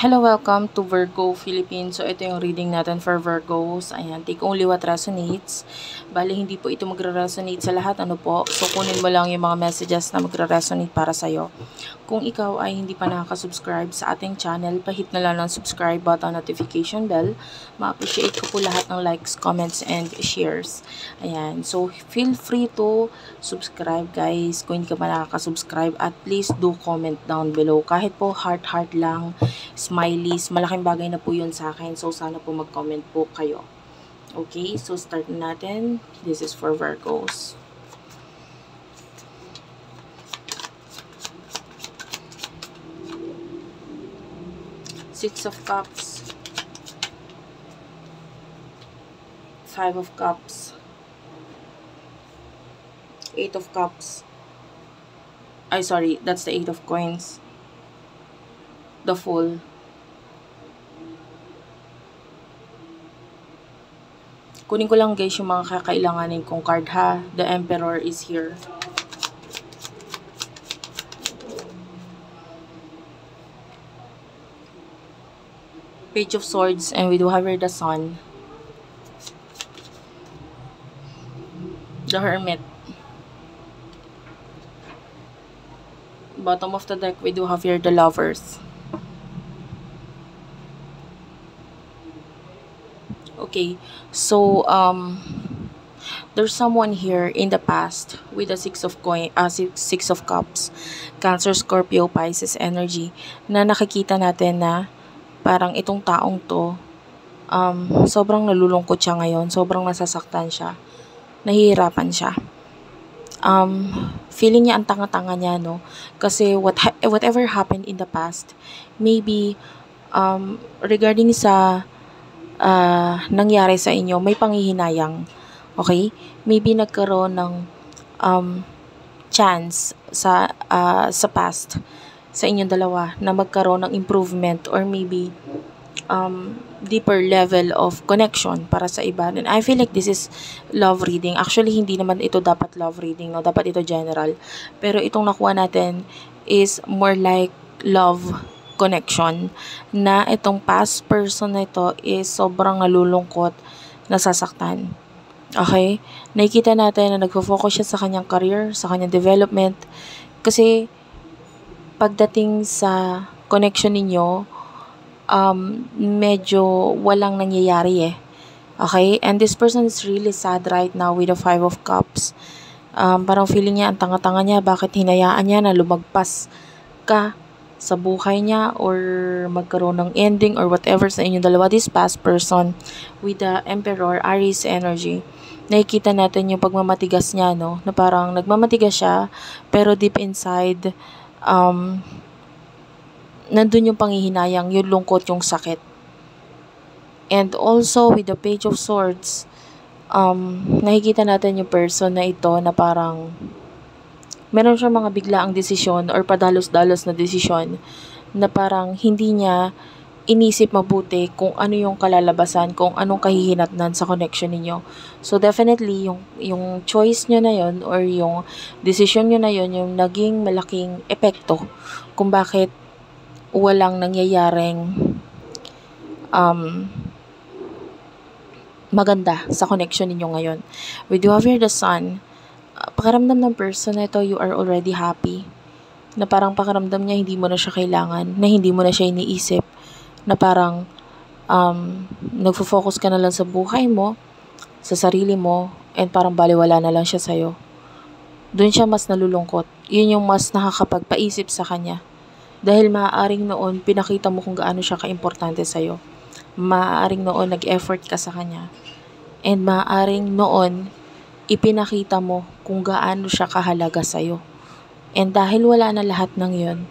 Hello, welcome to Virgo Philippines. So, ito yung reading natin for Virgos. Ayan, take only what resonates. Bali, hindi po ito magre-resonate sa lahat. Ano po? So, kunin mo lang yung mga messages na magre-resonate para sa'yo. Kung ikaw ay hindi pa nakaka-subscribe sa ating channel, pahit na lang ng subscribe button, notification bell. Ma-appreciate ko po lahat ng likes, comments, and shares. Ayan, so feel free to subscribe guys. Kung hindi ka pa nakaka-subscribe, at least do comment down below. Kahit po heart lang, smileys, malaking bagay na po yun sa akin. So, sana po mag-comment po kayo. Okay, so start na natin. This is for Virgos. Six of Cups, Five of Cups, Eight of Cups. Sorry, that's the Eight of Coins. The Fool. Kunin ko lang guys yung mga kakailanganin kong card ha. The Emperor is here. Page of Swords, and we do have here the Sun. The Hermit. Bottom of the deck, we do have here the Lovers. Okay, so there's someone here in the past with the Six of Cups, Cancer, Scorpio, Pisces energy na nakikita natin na parang itong taong to sobrang nalulungkot siya ngayon, sobrang nasasaktan siya, nahihirapan siya. Feeling niya ang tanga-tanga niya, no? Kasi whatever happened in the past, maybe regarding sa nangyari sa inyo, may panghihinayang. Okay? Maybe nagkaroon ng chance sa past sa inyong dalawa na magkaroon ng improvement or maybe deeper level of connection para sa iba. And I feel like this is love reading. Actually, hindi naman ito dapat love reading, no? Dapat ito general. Pero itong nakuha natin is more like love connection, na itong past person na ito is sobrang nalulungkot, nasasaktan. Okay? Nakikita natin na nagfo-focus siya sa kanyang career, sa kanyang development. Kasi pagdating sa connection ninyo, medyo walang nangyayari eh. Okay? And this person is really sad right now with the Five of Cups. Parang feeling niya, ang tanga-tanga niya, bakit hinayaan niya na lumagpas ka sa buhay niya or magkaroon ng ending or whatever sa inyong dalawa. This past person with the Emperor, Aries energy, nakikita natin yung pagmamatigas niya, no? Na parang nagmamatigas siya, pero deep inside, nandun yung panghihinayang, yung lungkot, yung sakit. And also, with the Page of Swords, nakikita natin yung person na ito na parang meron siyang mga biglaang desisyon or padalos-dalos na desisyon na parang hindi niya inisip mabuti kung ano yung kalalabasan, kung anong kahihinatnan sa connection ninyo. So, definitely, yung choice nyo na yon or yung decision nyo na yon yung naging malaking epekto kung bakit walang nangyayaring maganda sa connection ninyo ngayon. We do have here the Sun. Pakiramdam ng person na ito, you are already happy. Na parang pakiramdam niya, hindi mo na siya kailangan, na hindi mo na siya iniisip, na parang nagfo-focus ka na lang sa buhay mo, sa sarili mo, and parang baliwala na lang siya sa'yo. Doon siya mas nalulungkot. Yun yung mas nakakapagpaisip sa kanya. Dahil maaaring noon, pinakita mo kung gaano siya kaimportante sa'yo. Maaaring noon, nag-effort ka sa kanya. And maaaring noon, ipinakita mo kung gaano siya kahalaga sa'yo. And dahil wala na lahat ng yun,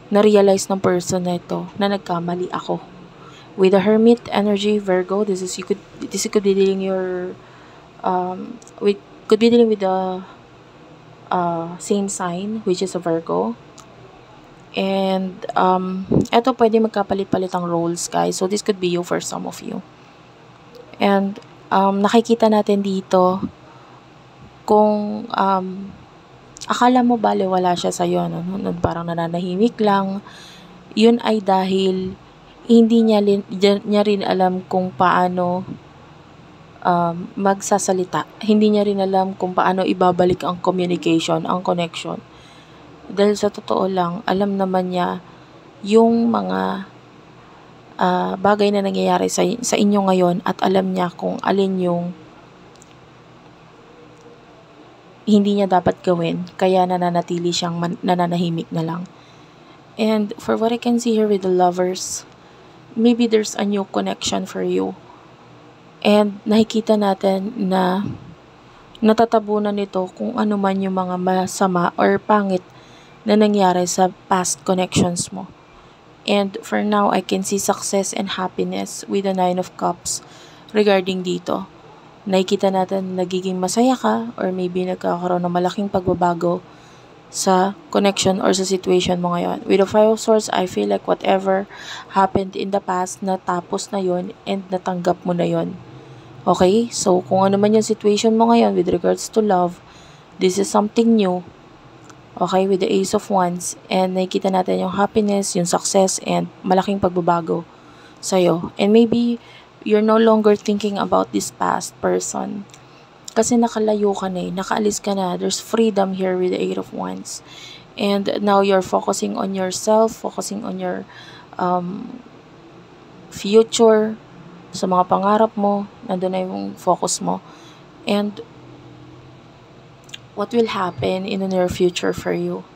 na-realize ng person na ito na nagkamali ako. With the Hermit energy, Virgo, this could be dealing your could be dealing with the same sign, which is a Virgo. And eto pwede magkapalit-palit ang roles, guys. So this could be you for some of you. And nakikita natin dito kung akala mo baliwala siya sa'yo, no? Parang nananahimik lang, yun ay dahil hindi niya rin alam kung paano magsasalita. Hindi niya rin alam kung paano ibabalik ang communication, ang connection. Dahil sa totoo lang, alam naman niya yung mga bagay na nangyayari sa inyo ngayon at alam niya kung alin yung hindi niya dapat gawin, kaya nananatili siyang nananahimik na lang. And for what I can see here with the lovers, maybe there's a new connection for you. And nakikita natin na natatabunan nito kung ano man yung mga masama or pangit na nangyari sa past connections mo. And for now, I can see success and happiness with the 9 of Cups regarding dito. Nakikita natin nagiging masaya ka or maybe nagkakaroon ng malaking pagbabago sa connection or sa situation mo ngayon. With the 5 of Swords, I feel like whatever happened in the past, natapos na yon and natanggap mo na yon. Okay? So, kung ano man yung situation mo ngayon with regards to love, this is something new. Okay? With the Ace of Wands. And nakikita natin yung happiness, yung success, and malaking pagbabago sa'yo. And maybe, you're no longer thinking about this past person. Kasi nakalayo ka na eh. Nakaalis ka na. There's freedom here with the 8 of Wands. And now, you're focusing on yourself, focusing on your future, sa mga pangarap mo, nandun na yung focus mo. And what will happen in the near future for you?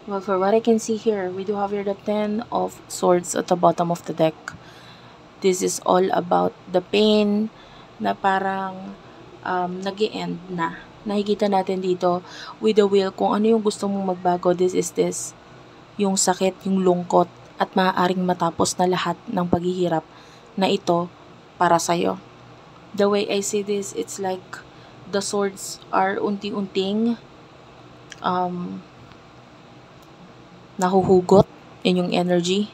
Well, for what I can see here, we do have here the 10 of Swords at the bottom of the deck. This is all about the pain na parang nag-i-end na. Nakikita natin dito with the will kung ano yung gusto mong magbago. This is this. Yung sakit, yung lungkot, at maaaring matapos na lahat ng paghihirap na ito para sa'yo. The way I see this, it's like the swords are unti-unting nahuhugot. Yun yung energy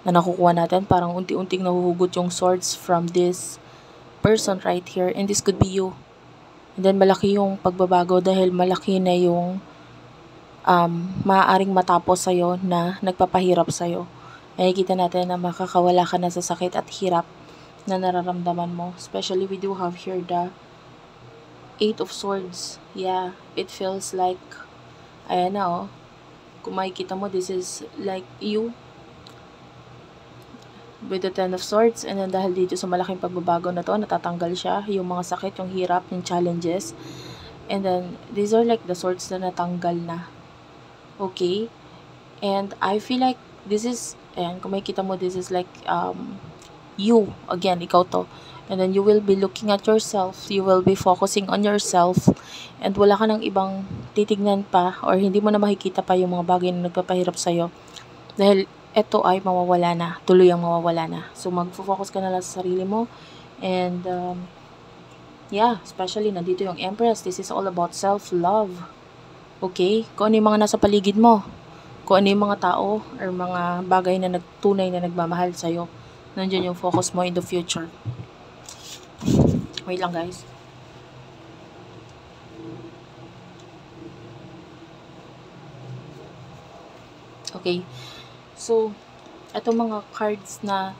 na nakukuha natin. Parang unti-unting nahuhugot yung swords from this person right here. And this could be you. And then malaki yung pagbabago dahil malaki na yung maaaring matapos sa'yo na nagpapahirap sa'yo. Nakikita natin na makakawala ka na sa sakit at hirap na nararamdaman mo. Especially we do have here the 8 of Swords. Yeah, it feels like, ayan na oh. Kung makikita mo, this is like you with the 10 of Swords. And then dahil dito sa malaking pagbabago na to, natatanggal siya. Yung mga sakit, yung hirap, yung challenges. And then, these are like the swords na natanggal na. Okay? And I feel like this is, ayan, kung makikita mo, this is like you. Again, ikaw to. And then you will be looking at yourself. You will be focusing on yourself. And wala ka ng ibang titignan pa or hindi mo na makikita pa yung mga bagay na nagpapahirap sa'yo. Dahil ito ay mawawala na. Tuluyang mawawala na. So mag-focus ka na lang sa sarili mo. And yeah, especially nandito yung Empress. This is all about self-love. Okay? Kung ano yung mga nasa paligid mo. Kung ano yung mga tao or mga bagay na nagtunay na nagmamahal sa'yo. Nandiyan yung focus mo in the future. Wait lang guys. Okay. So, itong mga cards na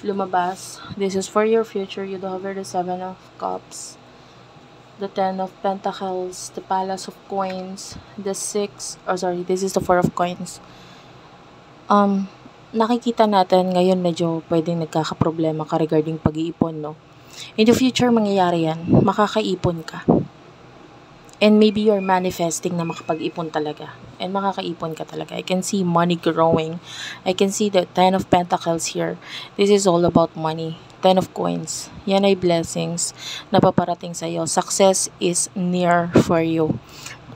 lumabas, this is for your future. You do have the 7 of Cups, the 10 of Pentacles, the Palace of Coins, the 6, this is the 4 of Coins. Nakikita natin ngayon medyo pwedeng nagkakaproblema ka regarding pag-iipon, no? In the future, mangyayari yan. Makakaipon ka. And maybe you're manifesting na makapag-ipon talaga. And makakaipon ka talaga. I can see money growing. I can see the 10 of Pentacles here. This is all about money. 10 of Coins. Yan ay blessings na paparating sa'yo. Success is near for you.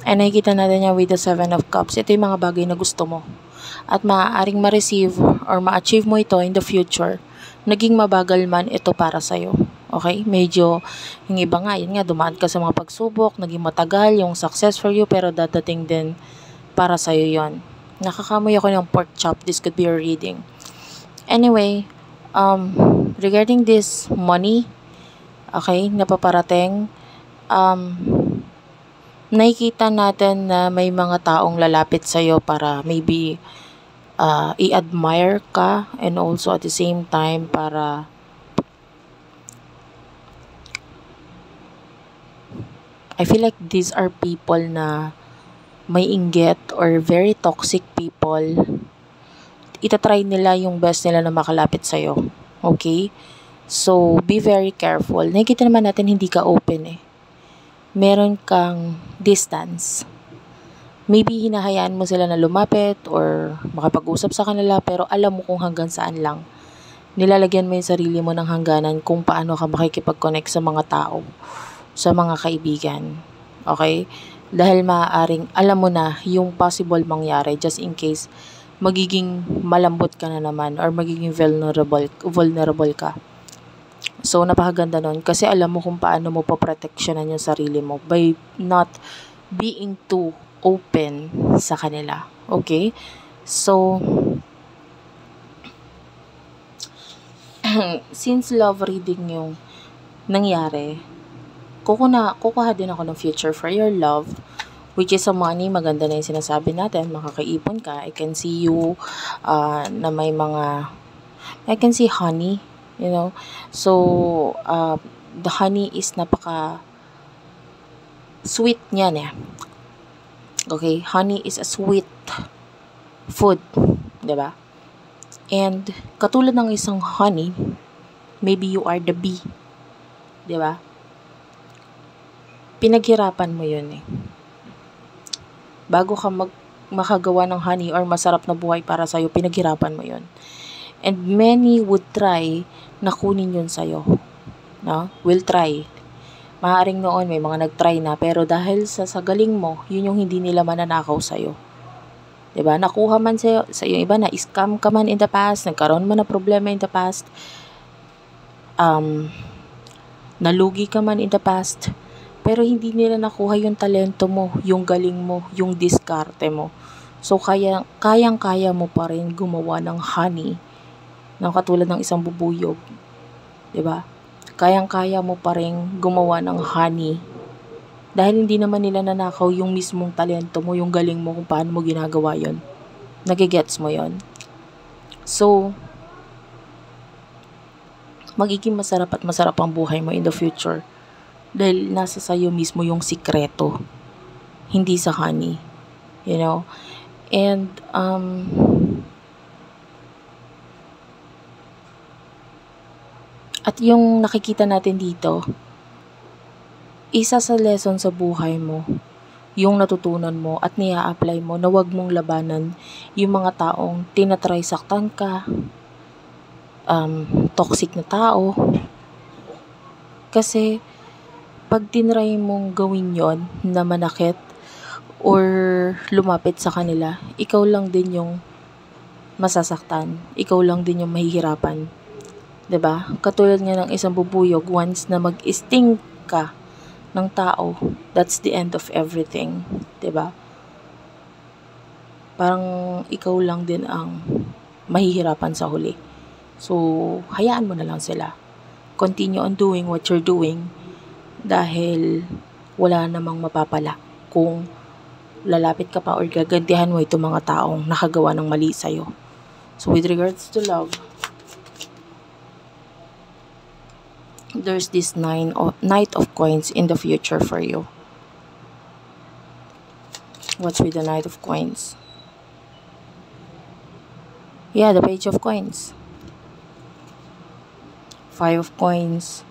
And nakikita natin yan with the 7 of Cups. Ito yung mga bagay na gusto mo. At maaaring ma-receive or ma-achieve mo ito in the future. Naging mabagal man ito para sa'yo. Okay? Medyo, yung iba nga, yun nga, dumaan ka sa mga pagsubok, naging matagal yung success for you, pero dadating din para sa'yo yon. Nakakamoy ako ng pork chop. This could be your reading. Anyway, regarding this money, okay, napaparating, nakikita natin na may mga taong lalapit sa'yo para maybe i-admire ka, and also at the same time para I feel like these are people na may inggit or very toxic people. Itatry nila yung best nila na makalapit sa'yo. Okay? So, be very careful. Nakikita naman natin hindi ka open eh. Meron kang distance. Maybe hinahayaan mo sila na lumapit or makapag-usap sa kanila, pero alam mo kung hanggang saan lang. Nilalagyan mo yung sarili mo ng hangganan kung paano ka makikipag-connect sa mga tao, sa mga kaibigan. Okay? Dahil maaaring alam mo na yung possible mangyari just in case magiging malambot ka na naman or magiging vulnerable ka. So, napakaganda nun kasi alam mo kung paano mo paproteksyonan yung sarili mo by not being too open sa kanila. Okay? So, since love reading yung nangyari, kukuha din ako ng future for your love, which is sa money. Maganda na yung sinasabi natin, makakaipon ka. I can see you na may mga, I can see honey, you know. So, the honey is napaka sweet niyan eh. Okay, honey is a sweet food, diba? And katulad ng isang honey, maybe you are the bee, diba? Pinaghirapan mo yun eh. Bago ka makagawa ng honey or masarap na buhay para sa'yo, pinaghirapan mo yun. And many would try na kunin yun sa'yo. No? Will try. Maaaring noon may mga nag-try na, pero dahil sa galing mo, yun yung hindi nila mananakaw sa'yo. Diba? Nakuha man sa yung iba na scam ka man in the past, nagkaroon man na problema in the past, nalugi ka man in the past, pero hindi nila nakuha yung talento mo, yung galing mo, yung diskarte mo. So, kayang-kaya mo pa rin gumawa ng honey, ng katulad ng isang bubuyog. Diba? Kayang-kaya mo pa rin gumawa ng honey. Dahil hindi naman nila nanakaw yung mismong talento mo, yung galing mo kung paano mo ginagawa yon. Nagigets mo yon. So, magiging masarap at masarap ang buhay mo in the future. Dahil nasa sayo mismo yung sikreto. Hindi sa honey. You know? And, at yung nakikita natin dito, isa sa lesson sa buhay mo, yung natutunan mo at nia-apply mo na wag mong labanan yung mga taong tinatry saktan ka, toxic na tao. Kasi, pag tinry mong gawin yon na manakit or lumapit sa kanila, ikaw lang din yung masasaktan. Ikaw lang din yung mahihirapan. 'Di ba? Katulad nga ng isang bubuyog, once na mag-sting ka ng tao, that's the end of everything. 'Di ba? Parang ikaw lang din ang mahihirapan sa huli. So, hayaan mo na lang sila. Continue on doing what you're doing. Dahil wala namang mapapala kung lalapit ka pa or gagantihan mo itong mga taong nakagawa ng mali sa'yo. So, with regards to love, there's this Knight of Coins in the future for you. What's with the Knight of Coins? Yeah, the Page of Coins. 5 of Coins.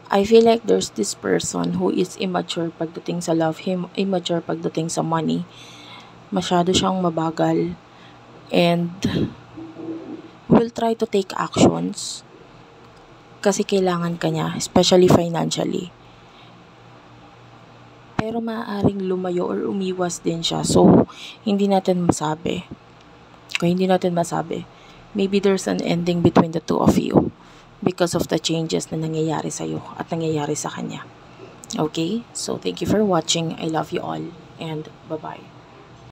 I feel like there's this person who is immature pagdating sa love, immature pagdating sa money. Masyado siyang mabagal and will try to take actions kasi kailangan ka niya, especially financially. Pero maaaring lumayo or umiwas din siya. So, hindi natin masabi. Kung hindi natin masabi, maybe there's an ending between the two of you. Because of the changes na nangyayari sa'yo at nangyayari sa kanya. Okay? So, thank you for watching. I love you all. And bye-bye.